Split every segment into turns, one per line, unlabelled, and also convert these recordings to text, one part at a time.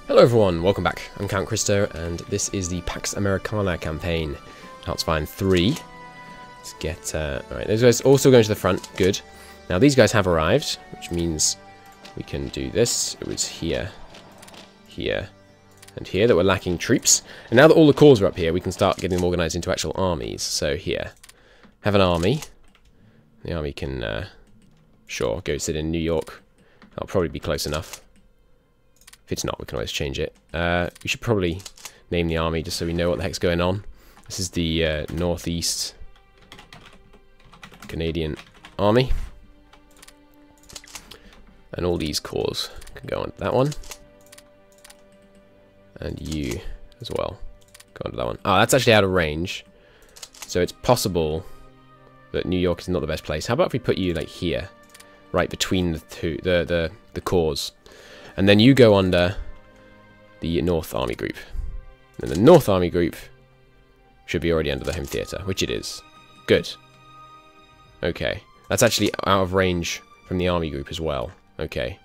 Hello everyone, welcome back. I'm Count Christo, and this is the Pax Americana campaign. Hearts Fine 3. Let's get, alright, those guys also going to the front, good. Now these guys have arrived, which means we can do this. It was here, here, and here that we're lacking troops. And now that all the corps are up here, we can start getting them organised into actual armies. So here, have an army. The army can, sure, go sit in New York. That'll probably be close enough. If it's not, we can always change it. We should probably name the army just so we know what the heck's going on. This is the Northeast Canadian Army. And all these corps can go on that one. And you as well. Go on to that one. Ah, that's actually out of range. So it's possible that New York is not the best place. How about if we put you like here? Right between the two, the corps. And then you go under the North Army Group. And the North Army Group should be already under the Home Theatre, which it is. Good. Okay. That's actually out of range from the Army Group as well. Okay.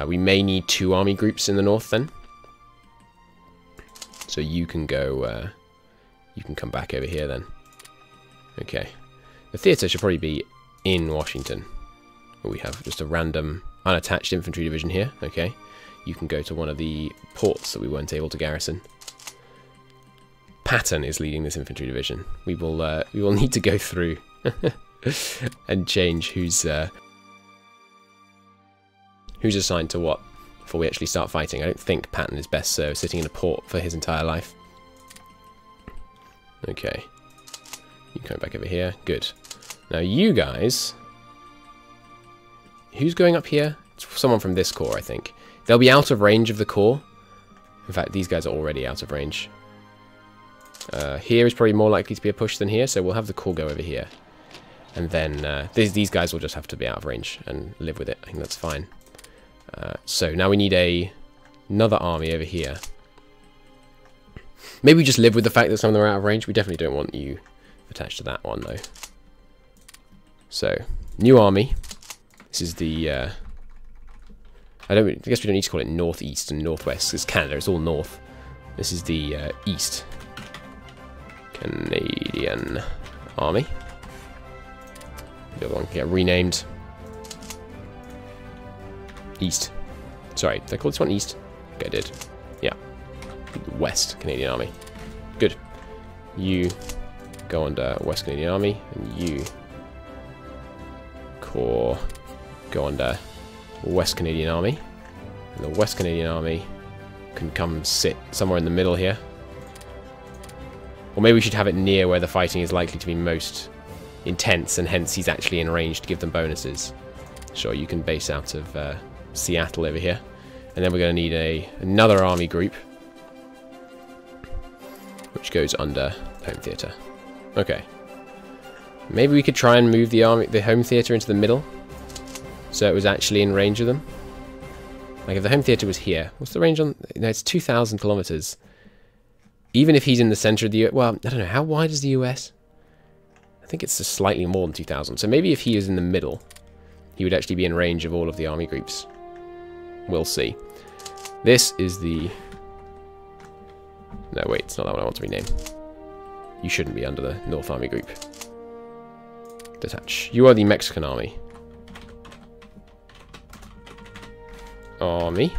We may need 2 Army Groups in the North then. So you can go, you can come back over here then. Okay. The theatre should probably be in Washington. We have just a random unattached infantry division here. Okay, you can go to one of the ports that we weren't able to garrison. Patton is leading this infantry division. We will need to go through and change who's assigned to what before we actually start fighting. I don't think Patton is best served sitting in a port for his entire life. Okay, you come back over here. Good. Now you guys. Who's going up here? It's someone from this corps, I think. They'll be out of range of the corps. In fact, these guys are already out of range. Here is probably more likely to be a push than here, so we'll have the corps go over here. And then these guys will just have to be out of range and live with it. I think that's fine. So now we need another army over here. Maybe we just live with the fact that some of them are out of range. We definitely don't want you attached to that one, though. So, new army. This is the, I guess we don't need to call it Northeast and Northwest, because Canada, it's all North. This is the East Canadian Army. The other one can get renamed. East. Sorry, did I call this one East? Okay, I did. Yeah. West Canadian Army. Good. You go under West Canadian Army, and you Corps go under West Canadian Army, and the West Canadian Army can come sit somewhere in the middle here. Or maybe we should have it near where the fighting is likely to be most intense, and hence he's actually in range to give them bonuses. Sure, you can base out of Seattle over here. And then we're going to need another army group, which goes under Home Theatre. Okay. Maybe we could try and move the Home Theatre into the middle, so it was actually in range of them. Like if the Home Theatre was here, what's the range on? No, it's 2,000 kilometers. Even if he's in the center of the US, well, I don't know, how wide is the US? I think it's just slightly more than 2,000. So maybe if he is in the middle, he would actually be in range of all of the army groups. We'll see. This is the... No, wait, it's not that one I want to rename. You shouldn't be under the North Army Group. Detach. You are the Mexican Army. Army.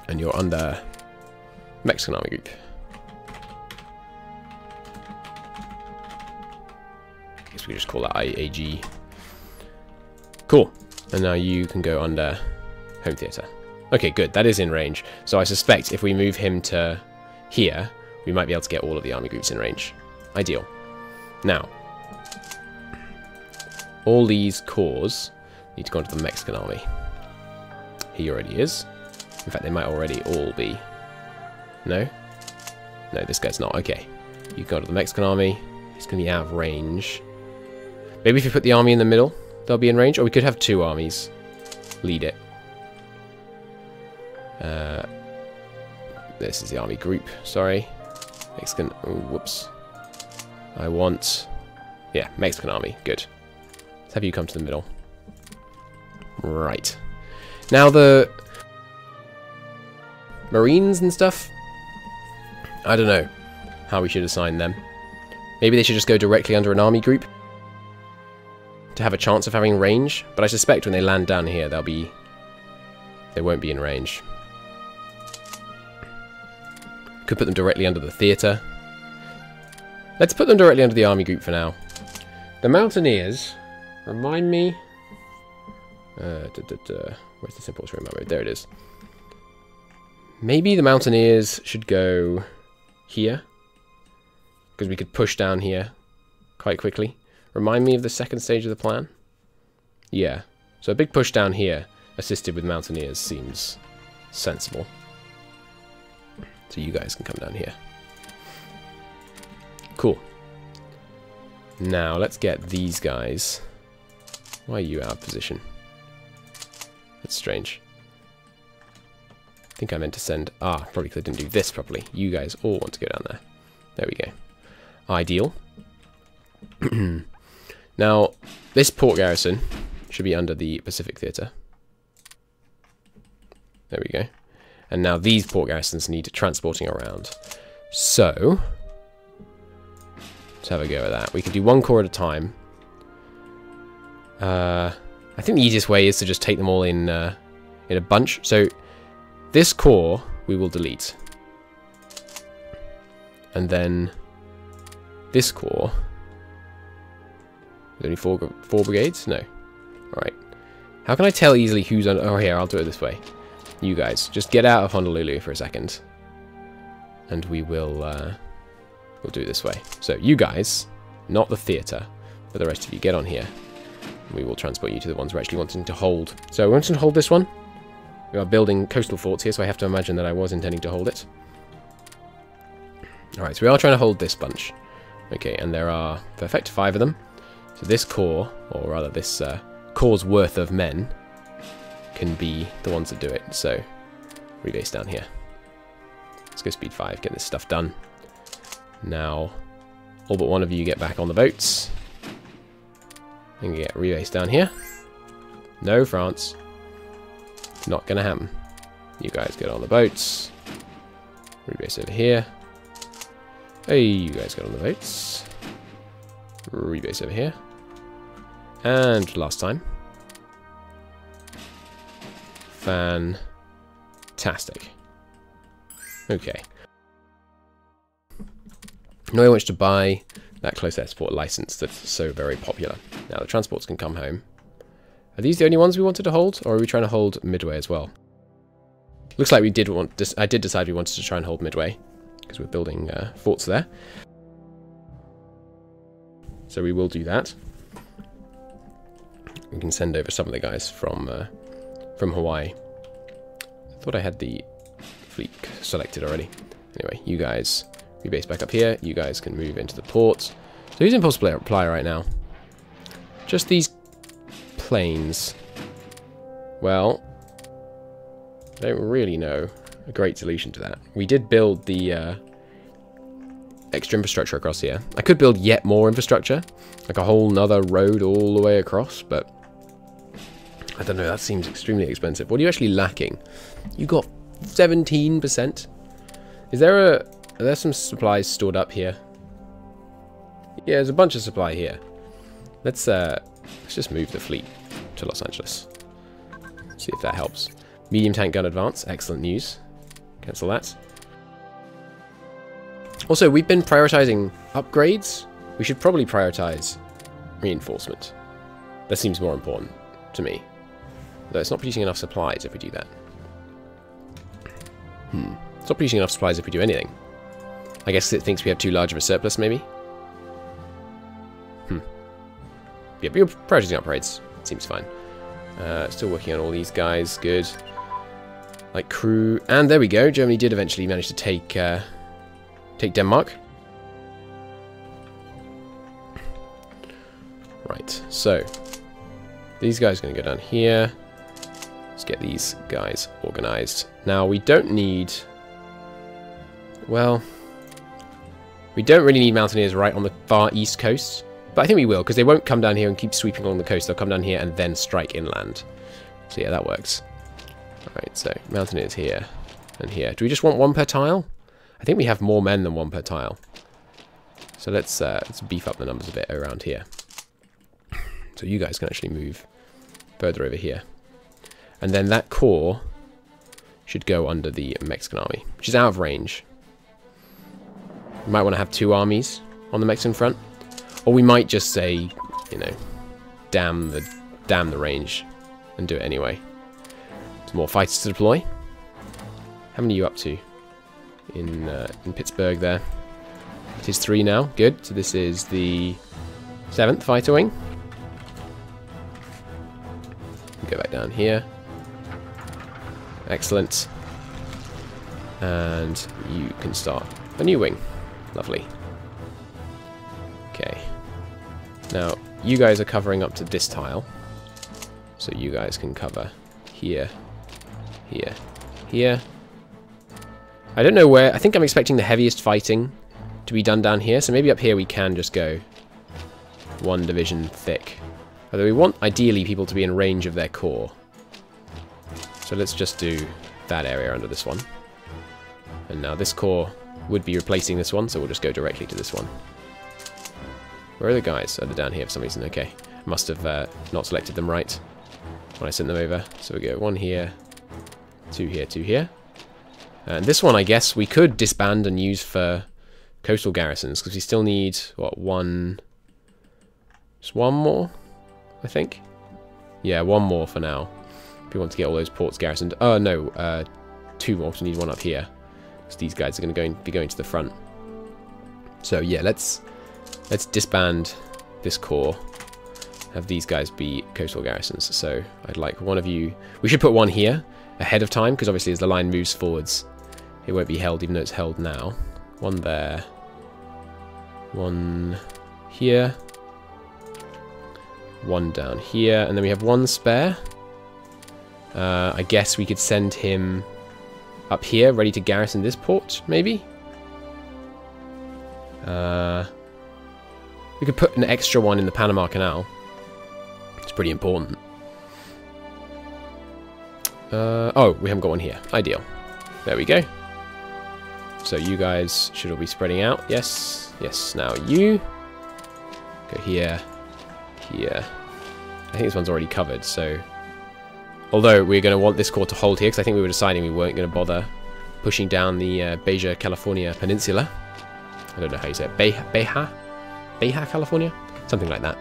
And you're under Mexican Army Group. I guess we just call that IAG. Cool. And now you can go under Home Theatre. Okay, good. That is in range. So I suspect if we move him to here, we might be able to get all of the army groups in range. Ideal. Now, all these corps need to go into the Mexican Army. He already is. In fact, they might already all be. No? No, this guy's not. Okay. You go to the Mexican Army. He's going to be out of range. Maybe if you put the army in the middle, they'll be in range. Or we could have 2 armies lead it. This is the army group. Sorry. Mexican... Oh, whoops. I want... Yeah, Mexican Army. Good. Let's have you come to the middle. Right. Now the Marines and stuff. I don't know how we should assign them. Maybe they should just go directly under an army group to have a chance of having range. But I suspect when they land down here, they won't be in range. Could put them directly under the theatre. Let's put them directly under the army group for now. The Mountaineers, remind me. Where's the simple remote mode? There it is. Maybe the Mountaineers should go here, because we could push down here quite quickly. Remind me of the second stage of the plan? Yeah. So a big push down here, assisted with Mountaineers, seems sensible. So you guys can come down here. Cool. Now, let's get these guys. Why are you out of position? That's strange. I think I meant to send... probably because I didn't do this properly. You guys all want to go down there. There we go. Ideal. Now, this port garrison should be under the Pacific Theatre. There we go. And now these port garrisons need transporting around. So, let's have a go at that. We can do one corps at a time. I think the easiest way is to just take them all in a bunch. So, this corps we will delete. And then this corps. There's only four brigades? No. Alright. How can I tell easily who's on... Oh, here, I'll do it this way. You guys, just get out of Honolulu for a second. And we will... we'll do it this way. So, you guys, not the theatre, but the rest of you, get on here. We will transport you to the ones we're actually wanting to hold. So, we're wanting to hold this one. We are building coastal forts here, so I have to imagine that I was intending to hold it. Alright, so we are trying to hold this bunch. Okay, and there are, perfect, 5 of them. So this corps, or rather this corps' worth of men, can be the ones that do it. So, rebase down here. Let's go speed 5, get this stuff done. Now, all but one of you get back on the boats. And get rebase down here. No, France. Not gonna happen. You guys get on the boats. Rebase over here. Hey, you guys get on the boats. Rebase over here. And last time. Fantastic. Okay. No one wants to buy that close air support license that's so very popular. Now the transports can come home. Are these the only ones we wanted to hold, or are we trying to hold Midway as well? Looks like we did want. I did decide we wanted to try and hold Midway because we're building forts there. So we will do that. We can send over some of the guys from Hawaii. I thought I had the fleet selected already. Anyway, you guys rebase back up here. You guys can move into the port. So who's in post reply right now? Just these planes. Well, I don't really know a great solution to that. We did build the extra infrastructure across here. I could build yet more infrastructure, like a whole nother road all the way across, but I don't know, that seems extremely expensive. What are you actually lacking? You got 17%. Is there are there some supplies stored up here? Yeah, there's a bunch of supply here. Let's just move the fleet to Los Angeles. See if that helps. Medium tank gun advance, excellent news. Cancel that. Also, we've been prioritizing upgrades. We should probably prioritize reinforcement. That seems more important to me. Though it's not producing enough supplies if we do that. It's not producing enough supplies if we do anything. I guess it thinks we have too large of a surplus, maybe? Yeah, but you're prioritizing upgrades. Seems fine. Still working on all these guys. Good. Like crew. And there we go. Germany did eventually manage to take Denmark. Right, so these guys are going to go down here. Let's get these guys organized. Now, we don't need... Well, we don't really need Mountaineers right on the far east coast. But I think we will, because they won't come down here and keep sweeping along the coast. They'll come down here and then strike inland. So yeah, that works. Alright, so Mountaineers here. And here. Do we just want one per tile? I think we have more men than one per tile. So let's beef up the numbers a bit around here. So you guys can actually move further over here. And then that corps should go under the Mexican army, which is out of range. We might want to have 2 armies on the Mexican front. Or we might just say, you know, damn the range and do it anyway. Some more fighters to deploy. How many are you up to in Pittsburgh there? It is 3 now. Good. So this is the 7th fighter wing. Go back down here. Excellent. And you can start a new wing. Lovely. Okay. Now, you guys are covering up to this tile. So you guys can cover here, here, here. I don't know where. I think I'm expecting the heaviest fighting to be done down here. So maybe up here we can just go 1 division thick. Although we want, ideally, people to be in range of their core. So let's just do that area under this one. And now this core would be replacing this one, so we'll just go directly to this one. Where are the guys? Oh, they're down here for some reason. Okay. Must have not selected them right when I sent them over. So we go 1 here, 2 here, 2 here. And this one, I guess, we could disband and use for coastal garrisons, because we still need, what, just one more? I think. Yeah, 1 more for now. If we want to get all those ports garrisoned. Oh, no. 2 more. So we need 1 up here. Because these guys are going to be going to the front. So, yeah, let's disband this corps. Have these guys be coastal garrisons. So, I'd like one of you... We should put 1 here ahead of time. Because, obviously, as the line moves forwards, it won't be held, even though it's held now. 1 there. 1 here. 1 down here, and then we have 1 spare. I guess we could send him up here, ready to garrison this port, maybe? We could put an extra one in the Panama Canal. It's pretty important. Oh, we haven't got one here. Ideal. There we go. So you guys should all be spreading out. Yes. Yes, now you. Go here. Here. I think this one's already covered, so... Although we're going to want this corps to hold here, because I think we were deciding we weren't going to bother pushing down the Baja California Peninsula. I don't know how you say it. Baja, California? Something like that.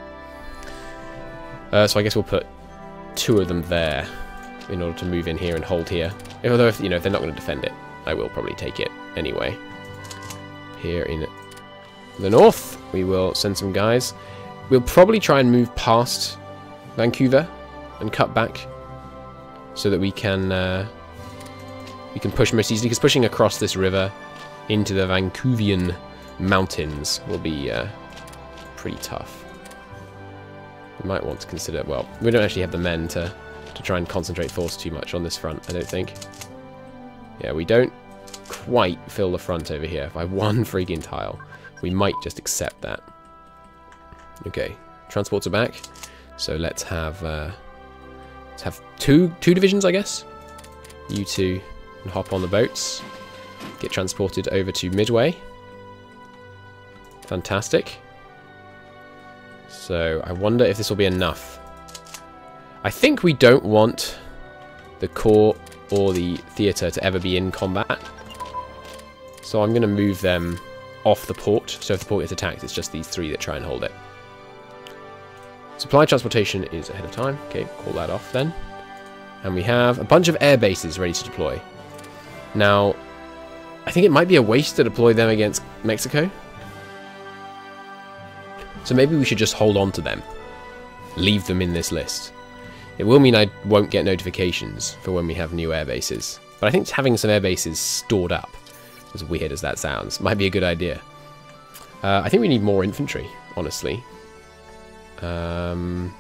So I guess we'll put 2 of them there in order to move in here and hold here. Although, if they're not going to defend it, I will probably take it anyway. Here in the north, we will send some guys. We'll probably try and move past Vancouver and cut back so that we can push most easily, because pushing across this river into the Vancouvian mountains will be pretty tough. We might want to consider, well, we don't actually have the men to try and concentrate force too much on this front, I don't think. Yeah, we don't quite fill the front over here by 1 friggin' tile. We might just accept that. Okay, transports are back, so let's have 2 divisions, I guess. You 2 can hop on the boats, get transported over to Midway. Fantastic. So I wonder if this will be enough. I think we don't want the corps or the theatre to ever be in combat, so I'm going to move them off the port. So if the port gets attacked, it's just these 3 that try and hold it. Supply transportation is ahead of time. Okay, call that off then. And we have a bunch of air bases ready to deploy. Now, I think it might be a waste to deploy them against Mexico. So maybe we should just hold on to them. Leave them in this list. It will mean I won't get notifications for when we have new air bases. But I think having some air bases stored up, as weird as that sounds, might be a good idea. I think we need more infantry, honestly. Oh,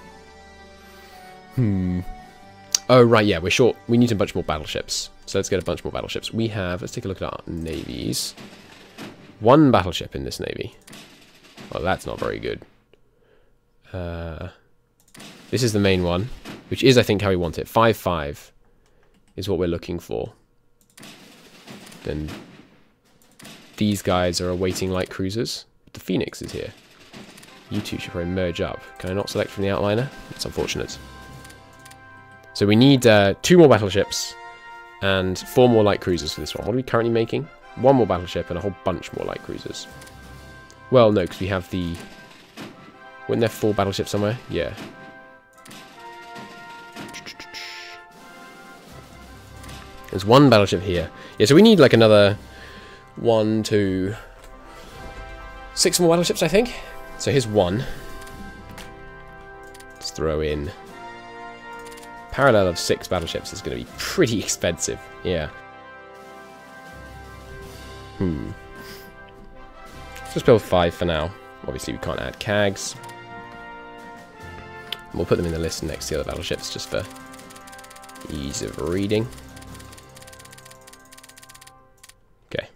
right, yeah, we're short. We need a bunch more battleships. So let's get a bunch more battleships. We have, let's take a look at our navies. 1 battleship in this navy. Well, that's not very good. This is the main one, which is, I think, how we want it. 5-5 is what we're looking for. then these guys are awaiting light cruisers. The Phoenix is here. You two should probably merge up. Can I not select from the outliner? It's unfortunate. So we need 2 more battleships and 4 more light cruisers for this one. What are we currently making? 1 more battleship and a whole bunch more light cruisers. Well, no, because we have the... Weren't there 4 battleships somewhere? Yeah. There's 1 battleship here. Yeah, so we need like another 1, 2, 6 more battleships, I think. So here's 1. Let's throw in... Parallel of 6 battleships is going to be pretty expensive. Yeah. Let's just build 5 for now. Obviously we can't add CAGs. We'll put them in the list next to the other battleships just for ease of reading. Okay.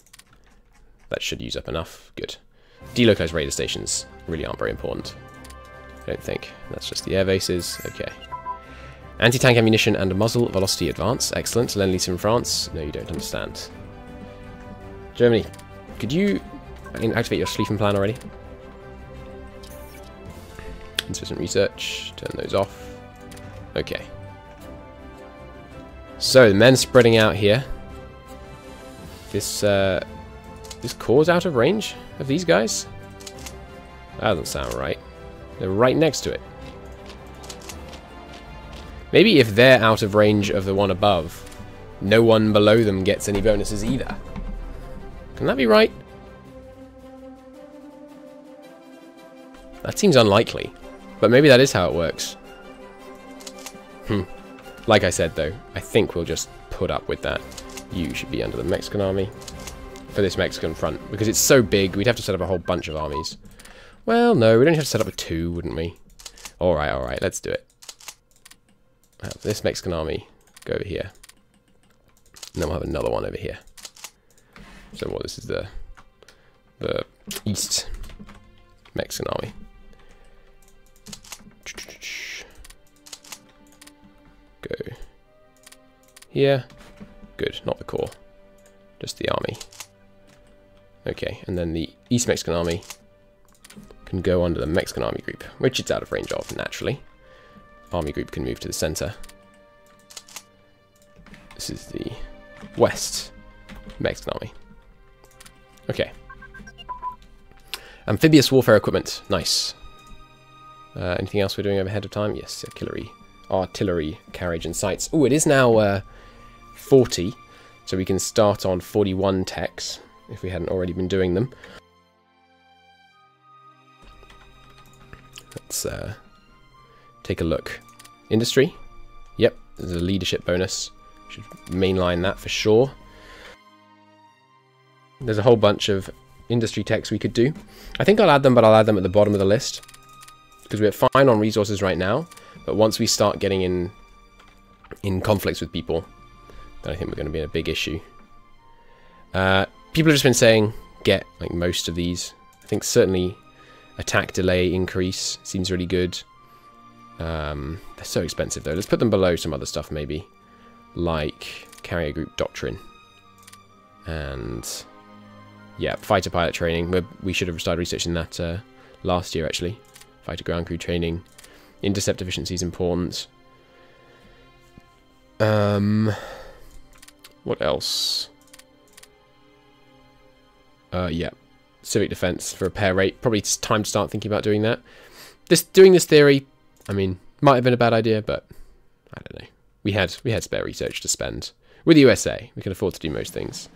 That should use up enough. Good. Delocalized radar stations really aren't very important. I don't think. That's just the air bases. Okay. Anti-tank ammunition and muzzle velocity advance. Excellent. Lend-Lease in France. No, you don't understand. Germany, could you activate your Schlieffen plan already? Insufficient research. Turn those off. Okay. So, the men spreading out here. This core's out of range of these guys? That doesn't sound right. They're right next to it. Maybe if they're out of range of the one above, no one below them gets any bonuses either. Can that be right? That seems unlikely, but maybe that is how it works. Like I said though, I think we'll just put up with that. You should be under the Mexican army for this Mexican front, because it's so big, we'd have to set up a whole bunch of armies. Well, no, we'd only have to set up a 2, wouldn't we? Alright, let's do it. Have this Mexican army go over here. And then we'll have another one over here. So what, this is the East Mexican army. Go here. Good, not the core. Just the army. Okay, and then the East Mexican army can go under the Mexican army group, which it's out of range of, naturally. Army group can move to the center. This is the West Mexican army. Okay. Amphibious warfare equipment. Nice. Anything else we're doing ahead of time? Yes, artillery carriage and sights. Oh, it is now 40, so we can start on 41 techs if we hadn't already been doing them. Let's take a look. Industry. Yep, there's a leadership bonus. Should mainline that for sure. There's a whole bunch of industry techs we could do. I think I'll add them, but I'll add them at the bottom of the list. Because we're fine on resources right now, but once we start getting in conflicts with people, then I think we're going to be in a big issue. People have just been saying, get like most of these. I think certainly attack delay increase seems really good. They're so expensive though. Let's put them below some other stuff maybe. Like carrier group doctrine. And yeah, fighter pilot training. We should have started researching that last year actually. Fighter ground crew training. Intercept efficiency is important. What else? Yeah. Civic defense for repair rate. Probably it's time to start thinking about doing that. Doing this theory, I mean, might have been a bad idea, but I don't know. We had spare research to spend. With the USA, we can afford to do most things.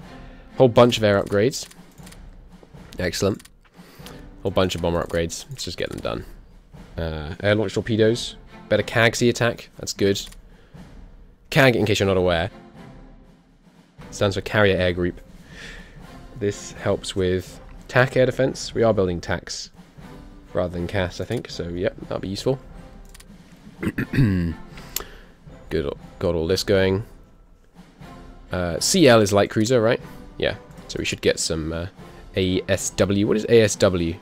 Whole bunch of air upgrades. Excellent. Whole bunch of bomber upgrades. Let's just get them done. Air launch torpedoes. Better CAG-C attack. That's good. CAG, in case you're not aware, stands for Carrier Air Group. This helps with TAC air defense. We are building TACs rather than CAS, I think. So, yep, that'll be useful. Good, got all this going. CL is light cruiser, right? Yeah, so we should get some ASW. What is ASW?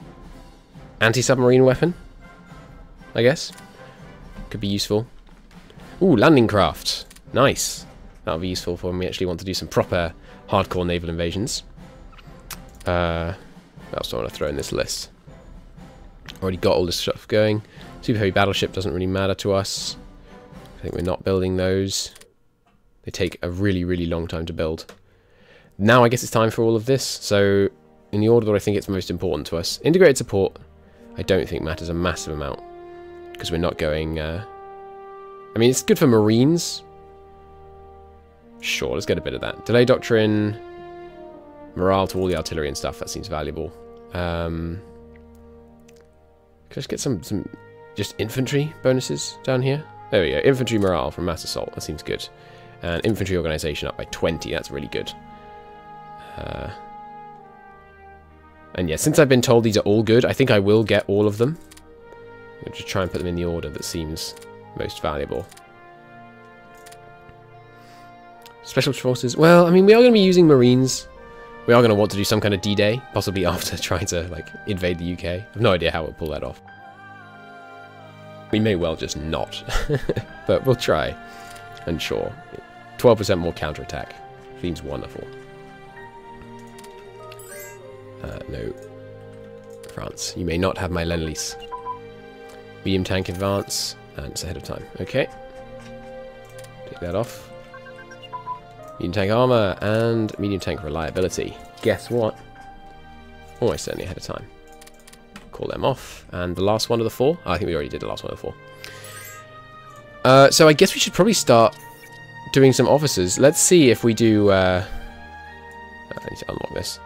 Anti-submarine weapon, I guess. Could be useful. Ooh, landing craft. Nice. That'll be useful for when we actually want to do some proper hardcore naval invasions. What else do I want to throw in this list? Already got all this stuff going. Super heavy battleship doesn't really matter to us. I think we're not building those. They take a really, really long time to build. Now I guess it's time for all of this. So in the order that I think it's most important to us, integrated support I don't think matters a massive amount, because we're not going... I mean, it's good for Marines. Sure, let's get a bit of that. Delay doctrine, morale to all the artillery and stuff, that seems valuable. Could I just get some just infantry bonuses down here? There we go, infantry morale from mass assault, that seems good. And infantry organization up by 20, that's really good. And yeah, since I've been told these are all good, I think I will get all of them. I'll just try and put them in the order that seems most valuable. Special forces. Well, I mean, we are going to be using Marines. We are going to want to do some kind of D-Day, possibly after trying to, like, invade the UK. I have no idea how we'll pull that off. We may well just not. But we'll try. And sure, 12% more counterattack. Seems wonderful. No. France, you may not have my Lend-Lease. Medium tank advance, and it's ahead of time. Okay. Take that off. Medium tank armor and medium tank reliability. Guess what? Almost certainly ahead of time. Call them off. And the last one of the four? Oh, I think we already did the last one of the four. So I guess we should probably start doing some officers. Let's see if we do... I need to unlock this.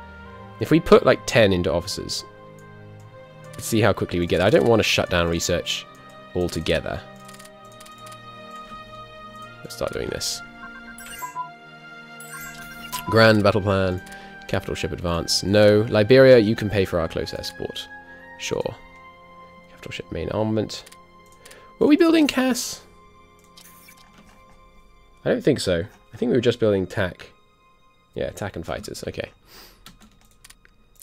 If we put like 10 into officers, let's see how quickly we get there. I don't want to shut down research altogether. Let's start doing this. Grand battle plan, capital ship advance. No. Liberia, you can pay for our close air support. Sure. Capital ship main armament. Were we building CAS? I don't think so. I think we were just building TAC. Yeah, TAC and fighters. Okay.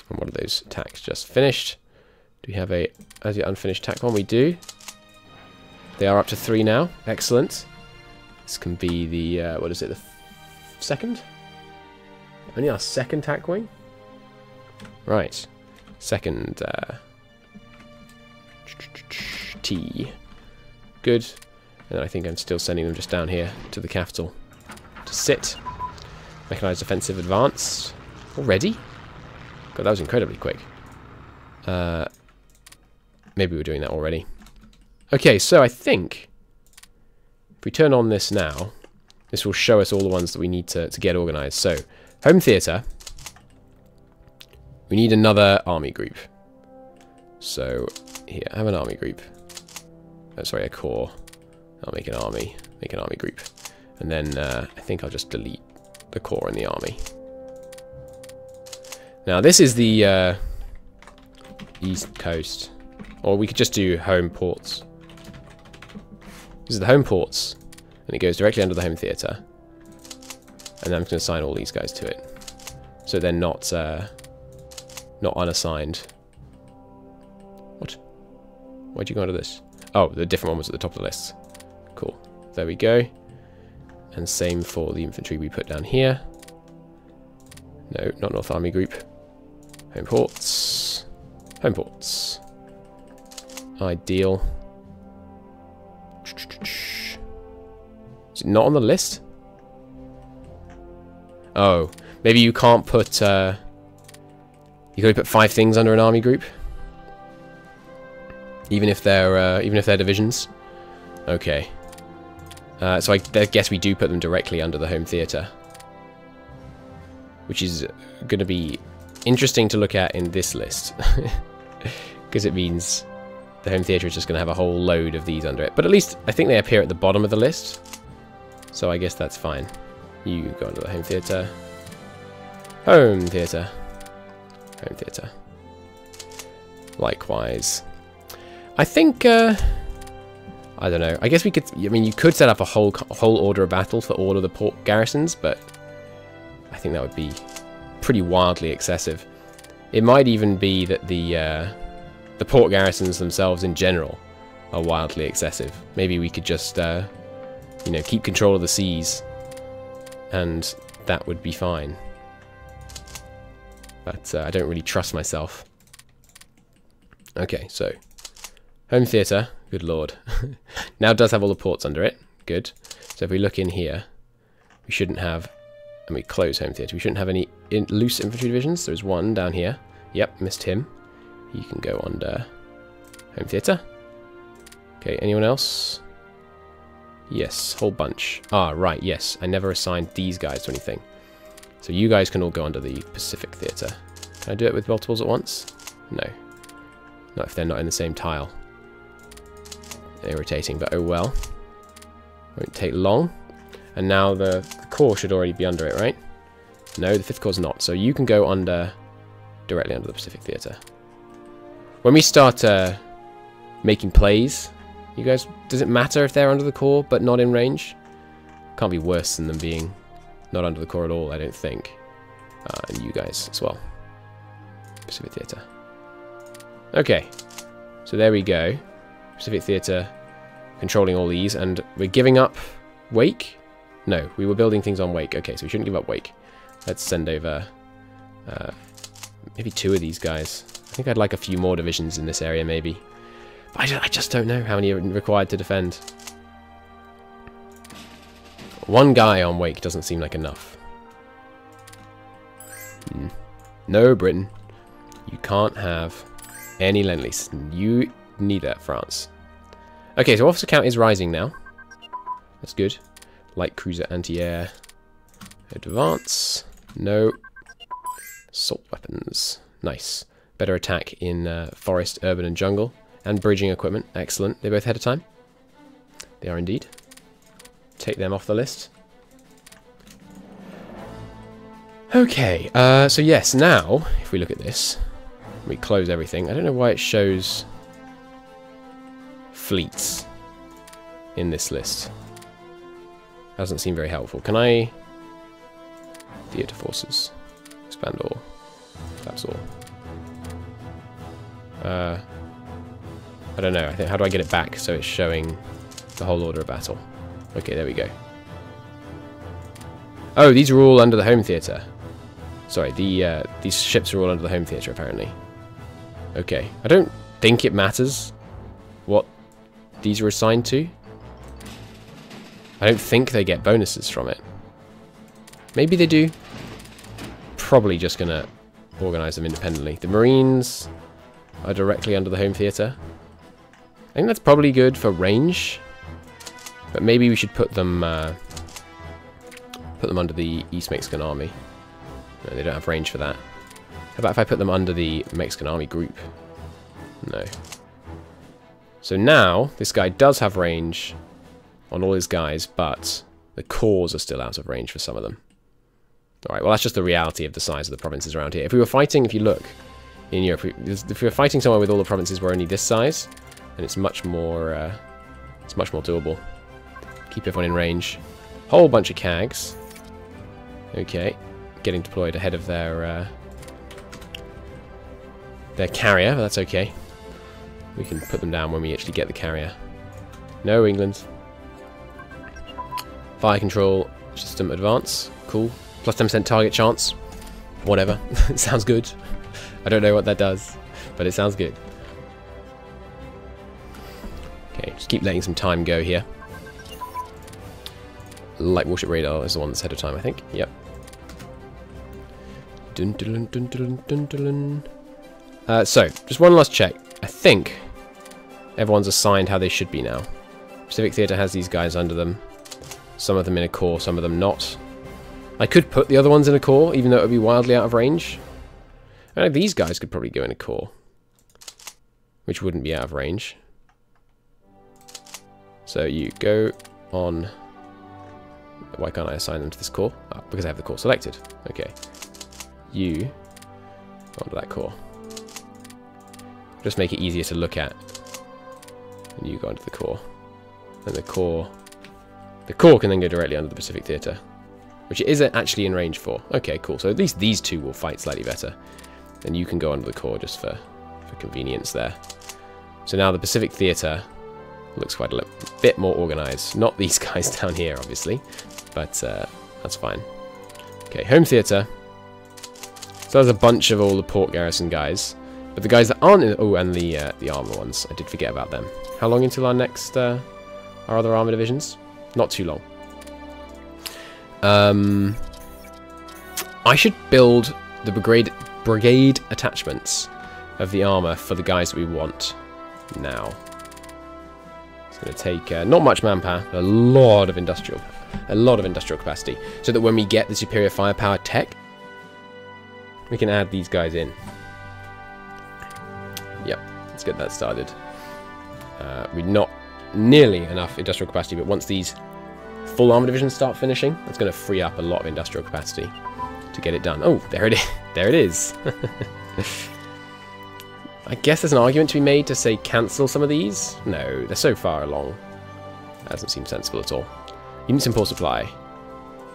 And what are those TACs just finished? Do we have a as yet unfinished TAC one? We do. They are up to 3 now. Excellent. This can be the, what is it, the second? Only our second TAC wing? Right. Second, T. Good. And I think I'm still sending them just down here to the capital to sit. Mechanized offensive advanced. Already? God, that was incredibly quick. Maybe we're doing that already. Okay, so I think if we turn on this now, this will show us all the ones that we need to get organized. So, home theatre. We need another army group. So, here, have an army group. Oh, sorry, a corps. I'll make an army. Make an army group. And then I think I'll just delete the corps and the army. Now, this is the East Coast. Or we could just do home ports. This is the home ports. And it goes directly under the home theatre. And I'm just going to assign all these guys to it. So they're not unassigned. What? Why'd you go into this? Oh, the different one was at the top of the list. Cool. There we go. And same for the infantry we put down here. No, not North Army Group. Home ports. Home ports. Ideal. Is it not on the list? Oh, maybe you can't put... you can only put 5 things under an army group, even if they're divisions. Okay. So I guess we do put them directly under the home theatre, which is going to be interesting to look at in this list, because it means the home theatre is just going to have a whole load of these under it. But at least I think they appear at the bottom of the list, so I guess that's fine. You go under the home theatre. Home theatre. Home theatre. Likewise. I think, I don't know. I guess we could, I mean, you could set up a whole order of battle for all of the port garrisons, but I think that would be pretty wildly excessive. It might even be that the port garrisons themselves in general are wildly excessive. Maybe we could just, you know, keep control of the seas and that would be fine. But I don't really trust myself. Okay, so home theatre, good lord. Now it does have all the ports under it, good. So if we look in here, we shouldn't have, and we close home theatre, we shouldn't have any loose infantry divisions. There's one down here. Yep, missed him. He can go under home theatre. Okay, anyone else? Yes, whole bunch. Ah, right, yes. I never assigned these guys to anything. So you guys can all go under the Pacific Theatre. Can I do it with multiples at once? No. Not if they're not in the same tile. Irritating, but oh well. Won't take long. And now the core should already be under it, right? No, the 5th core's not. So you can go under, directly under the Pacific Theatre. When we start making plays, you guys, does it matter if they're under the core but not in range? Can't be worse than them being not under the core at all, I don't think. And you guys as well. Pacific Theatre. Okay, so there we go. Pacific Theatre controlling all these, and we're giving up Wake? No, we were building things on Wake. Okay, so we shouldn't give up Wake. Let's send over maybe 2 of these guys. I think I'd like a few more divisions in this area, maybe. But I just don't know how many are required to defend. 1 guy on Wake doesn't seem like enough. No, Britain. You can't have any Lend-Lease. You need that, France. Okay, so officer count is rising now. That's good. Light cruiser anti-air. Advance. No. Assault weapons. Nice. Better attack in forest, urban, and jungle. And bridging equipment. Excellent. They both ahead of time. They are indeed. Take them off the list. Okay, so yes, now, if we look at this, we close everything. I don't know why it shows fleets in this list. Doesn't seem very helpful. Can I... Theatre forces. Expand all. That's all. I don't know. I think, how do I get it back so it's showing the whole order of battle? Okay, there we go. Oh, these are all under the home theatre. Sorry, these ships are all under the home theatre, apparently. Okay. I don't think it matters what these are assigned to. I don't think they get bonuses from it. Maybe they do. Probably just going to organise them independently. The Marines are directly under the home theatre. I think that's probably good for range. But maybe we should put them under the East Mexican Army. No, they don't have range for that. How about if I put them under the Mexican Army group? No. So now, this guy does have range on all his guys, but the cores are still out of range for some of them. Alright, well that's just the reality of the size of the provinces around here. If we were fighting, if you look, in Europe, if we were fighting somewhere with all the provinces were only this size, then it's much more doable. Keep everyone in range. Whole bunch of CAGs. Okay. Getting deployed ahead of their carrier, but that's okay. We can put them down when we actually get the carrier. No, England. Fire control system advance. Cool. Plus 10% target chance. Whatever. It sounds good. I don't know what that does, but it sounds good. Okay, just keep letting some time go here. Light warship radar is the one that's ahead of time, I think. Yep. Dun, dun, dun, dun, dun, dun, dun. So, just one last check. I think everyone's assigned how they should be now. Pacific Theatre has these guys under them. Some of them in a core, some of them not. I could put the other ones in a core, even though it would be wildly out of range. I know these guys could probably go in a core, which wouldn't be out of range. So you go on... Why can't I assign them to this core? Oh, because I have the core selected. Okay. You go onto that core. Just make it easier to look at. And you go onto the core. And the core can then go directly under the Pacific Theatre, which it is actually in range for. Okay, cool. So at least these two will fight slightly better. And you can go under the core just for convenience there. So now the Pacific Theatre looks quite a bit more organised. Not these guys down here, obviously, but That's fine. Okay, home theatre. So there's a bunch of all the port garrison guys. But the guys that aren't in... Oh, and the armour ones. I did forget about them. How long until our next... our other armour divisions? Not too long. I should build the brigade attachments of the armour for the guys that we want now. It's going to take not much manpower, but a lot of industrial capacity, so that when we get the superior firepower tech, we can add these guys in. Yep, let's get that started. We're not nearly enough industrial capacity, but once these full armor divisions start finishing, that's going to free up a lot of industrial capacity to get it done. Oh, there it is. There it is. I guess there's an argument to be made to say cancel some of these. No, they're so far along. That doesn't seem sensible at all. Units import supply.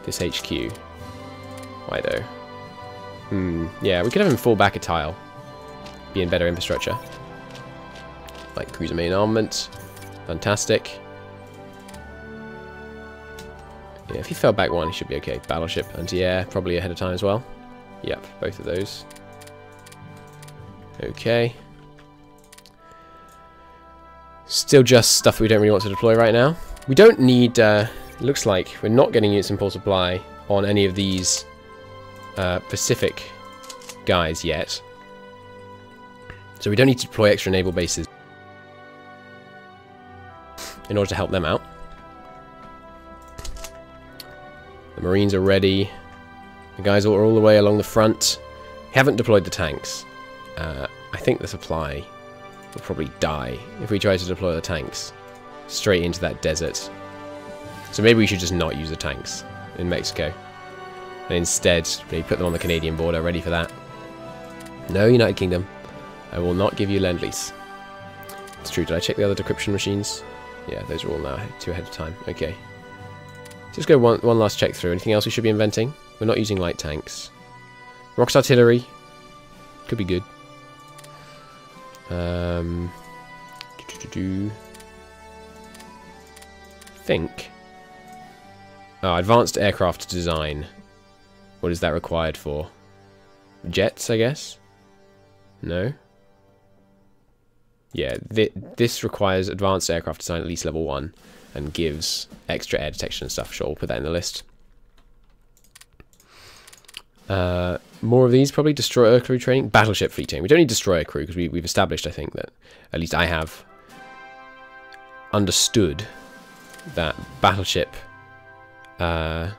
This HQ. Why though? Yeah, we could have him fall back a tile. Be in better infrastructure. Like cruiser main armament. Fantastic. Yeah, if he fell back one, he should be okay. Battleship, anti-air, probably ahead of time as well. Yep, both of those. Okay. Still just stuff we don't really want to deploy right now. We don't need... it looks like we're not getting units import supply on any of these Pacific guys yet. So we don't need to deploy extra naval bases in order to help them out. The Marines are ready. The guys are all the way along the front. Haven't deployed the tanks. I think the supply will probably die if we try to deploy the tanks straight into that desert. So maybe we should just not use the tanks in Mexico. And instead, maybe put them on the Canadian border, ready for that. No, United Kingdom. I will not give you Lend-Lease. It's true. Did I check the other decryption machines? Yeah, those are all now 2 ahead of time. Okay. Just go one last check through. Anything else we should be inventing? We're not using light tanks. Rocks artillery. Could be good. Think. Oh, advanced aircraft design. What is that required for? Jets, I guess? No? Yeah, this requires advanced aircraft design at least level 1 and gives extra air detection and stuff. Sure, we'll put that in the list. More of these, probably. Destroyer crew training. Battleship fleet training. We don't need destroyer crew because we've established, I think, that at least I have understood that battleship... not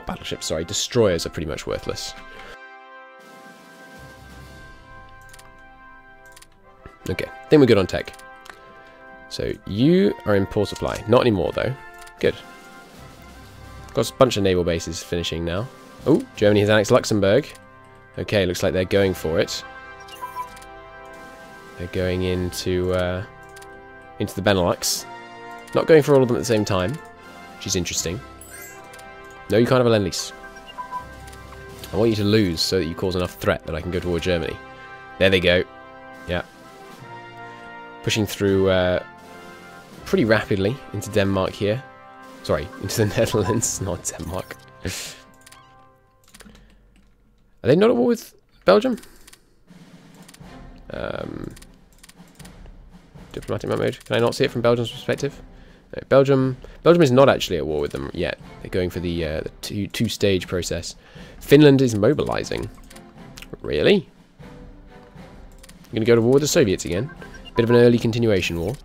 battleships, sorry. Destroyers are pretty much worthless. Okay, I think we're good on tech. So, you are in port supply. Not anymore, though. Good. Got a bunch of naval bases finishing now. Oh, Germany has annexed Luxembourg. Okay, looks like they're going for it. They're going into the Benelux. Not going for all of them at the same time, which is interesting. No, you can't have a Lend-Lease. I want you to lose so that you cause enough threat that I can go toward Germany. There they go. Yeah. Pushing through pretty rapidly into Denmark here. Sorry, into the Netherlands, not Denmark. Are they not at war with Belgium? Diplomatic mode. Can I not see it from Belgium's perspective? No, Belgium is not actually at war with them yet. They're going for the two-stage process. Finland is mobilizing. Really? You're going to go to war with the Soviets again? Bit of an early continuation war.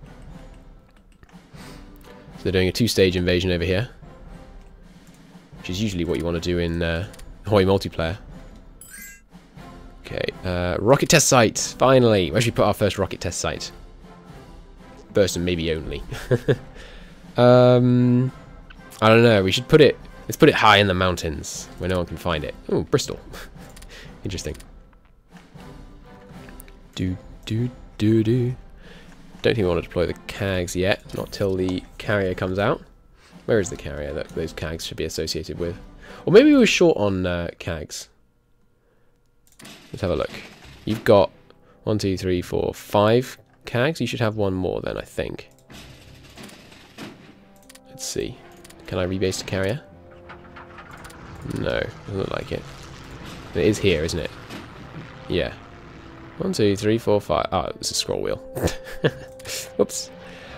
So they're doing a 2-stage invasion over here, which is usually what you want to do in Hawaii multiplayer. Okay, rocket test site, finally. Where should we put our first rocket test site? First and maybe only. I don't know. We should put it. Let's put it high in the mountains where no one can find it. Oh, Bristol. Interesting. Do. Don't think we want to deploy the CAGs yet. Not till the carrier comes out. Where is the carrier that those CAGs should be associated with? Or maybe we were short on CAGs. Let's have a look. You've got 1, 2, 3, 4, 5 CAGs. You should have one more then, I think. Let's see. Can I rebase the carrier? No, doesn't look like it. It is here, isn't it? Yeah. 1, 2, 3, 4, 5. Oh, it's a scroll wheel. Whoops.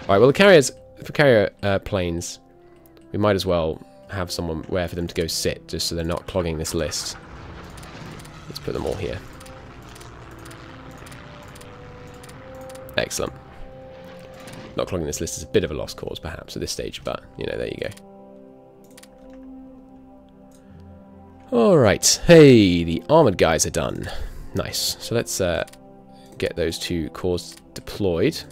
Alright, well, the carriers, for carrier planes, we might as well have somewhere for them to go sit, just so they're not clogging this list. Let's put them all here. Excellent. Not clogging this list is a bit of a lost cause, perhaps, at this stage, but, you know, there you go. Alright. Hey, the armoured guys are done. Nice. So let's get those 2 cores deployed.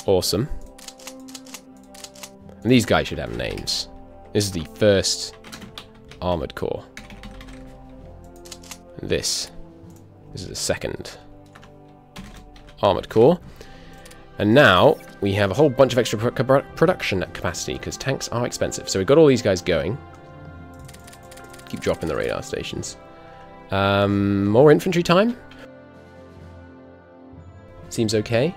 Awesome. And these guys should have names. This is the first armoured core. And this is the second armoured core. And now we have a whole bunch of extra production capacity because tanks are expensive. So we've got all these guys going. Keep dropping the radar stations. More infantry time. Seems okay.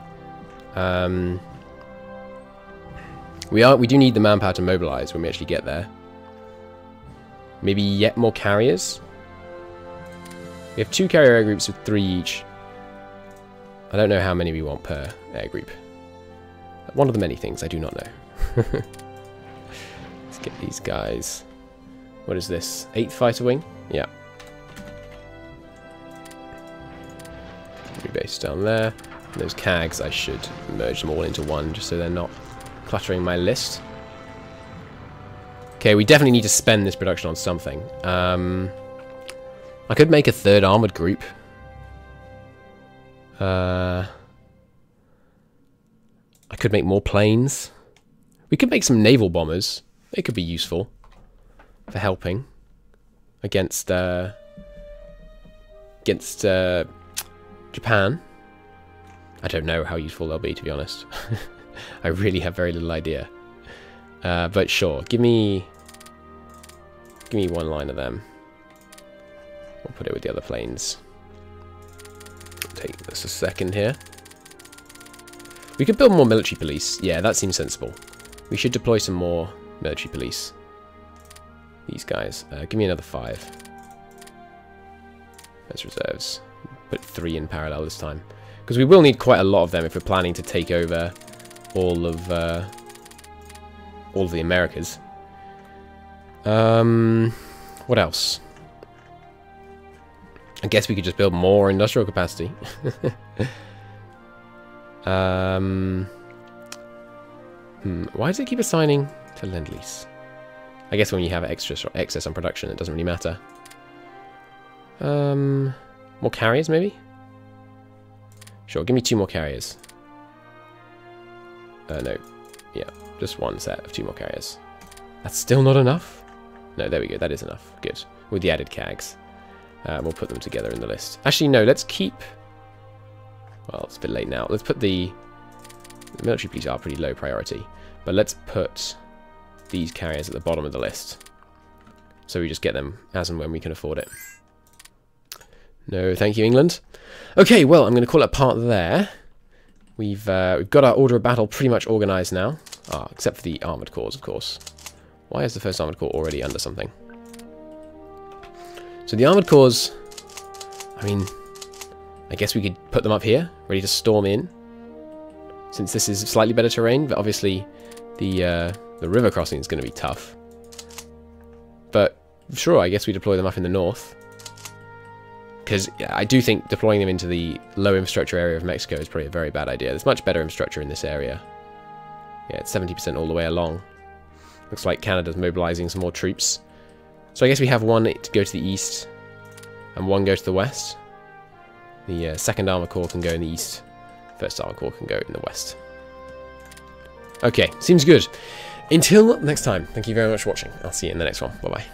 We do need the manpower to mobilize when we actually get there. Maybe yet more carriers. We have 2 carrier air groups with 3 each. I don't know how many we want per air group. One of the many things I do not know. Let's get these guys. What is this? 8th fighter wing? Yeah. Rebase down there. And those CAGs, I should merge them all into one just so they're not cluttering my list. Okay, we definitely need to spend this production on something. I could make a 3rd armoured group. I could make more planes. We could make some naval bombers. They could be useful for helping against Japan. I don't know how useful they'll be, to be honest. I really have very little idea. But sure, give me 1 line of them. We'll put it with the other planes. Take this a second here. We could build more military police. Yeah, that seems sensible. We should deploy some more military police. These guys. Give me another 5. As reserves. Put 3 in parallel this time. Because we will need quite a lot of them if we're planning to take over all of the Americas. What else? I guess we could just build more industrial capacity. Why does it keep assigning to Lend-Lease? I guess when you have excess on production, it doesn't really matter. More carriers, maybe? Sure, give me 2 more carriers. No. Yeah, just 1 set of 2 more carriers. That's still not enough? No, there we go. That is enough. Good. With the added CAGs. We'll put them together in the list. Actually, no, let's keep... Well, it's a bit late now. Let's put the military police are pretty low priority. But let's put these carriers at the bottom of the list. So we just get them as and when we can afford it. No, thank you, England. Okay, well, I'm going to call it a part there. We've got our order of battle pretty much organised now. Ah, except for the armoured corps, of course. Why is the first armoured corps already under something? So the armoured corps, I mean, I guess we could put them up here, ready to storm in. Since this is slightly better terrain, but obviously the river crossing is going to be tough. But sure, I guess we deploy them up in the north. Because I do think deploying them into the low infrastructure area of Mexico is probably a very bad idea. There's much better infrastructure in this area. Yeah, it's 70% all the way along. Looks like Canada's mobilizing some more troops. So I guess we have 1 to go to the east and 1 go to the west. The 2nd Armour Corps can go in the east. 1st Armour Corps can go in the west. Okay, seems good. Until next time, thank you very much for watching. I'll see you in the next one. Bye-bye.